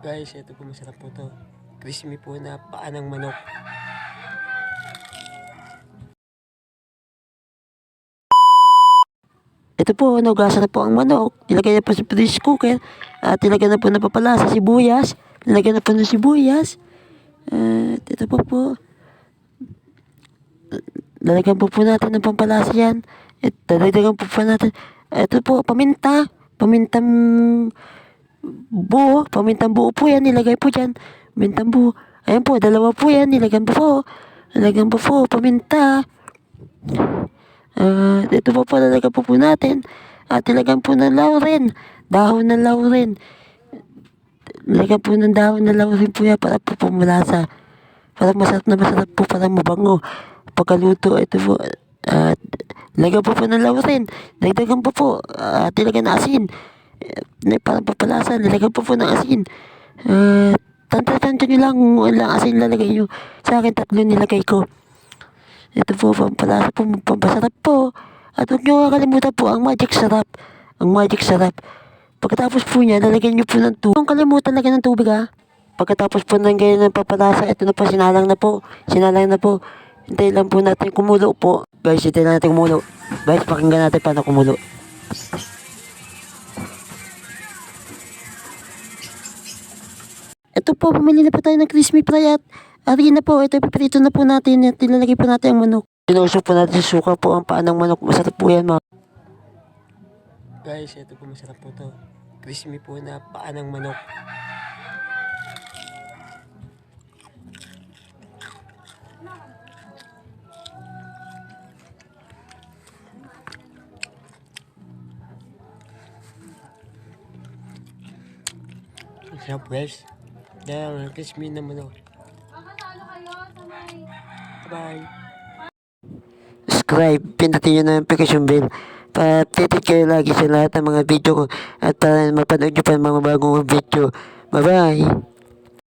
Guys, ito po masarap po to. Crispy po na paa ng manok. Ito po, naugasa na po ang manok. Nilagay na po sa pressure cooker. At nilagay na po na papalasa sibuyas. Nilagay na po ng sibuyas. At ito po. Lalagyan po natin ng pampalasa yan. At dadagdagan po natin. Ito po, paminta. Pamintang buo. Pamintang buo po yan. Nilagay po dyan. Pamintang buo. Ayan po, dalawa po yan. Nilagyan po. Nilagyan po paminta. Ito po lalagyan po natin. At nilagyan po ng lauren. Dahon ng lauren. Nilagyan po ng dahon ng lauren po yan para po pumalasa. Para masarap po, para mabango. Pagkaluto, ito po. At nilagyan po ng lauren. Dagdagan po. At nilagyan ng asin. Para papalasa. Nilagyan po ng asin. Tanto nyo lang ilang asin lalagay nyo. Sa akin 3 nilagay ko. Ito po, pampalasa po, pampasarap po. At huwag nyo kakalimutan po ang magic sarap. Ang magic sarap. Pagkatapos po niya, lalagyan nyo po ng tubig. Huwag kalimutan lagyan ng tubig ha. Pagkatapos po ng ganyan ng papalasa, ito na po, sinalang na po. Hintayin lang po natin kumulo po. Guys, hintayin lang natin kumulo. Guys, pakinggan natin paano kumulo. Ito po, pumili na po tayo ng crispy fry at ari na po, ito ipiprito na po natin at ilalagay po natin ang manok. Sinusok po natin sa suka po ang paa ng manok. Masarap po yan mga guys, ito po masarap po to. Crispy po na paa ng manok. Masarap guys. Dahil crispy na manok. Bye. Subscribe, pindutin nyo na yung notification bell para updated kayo lagi sa lahat ng mga video ko at para mapanood nyo pa ng mga bagong video. Bye bye!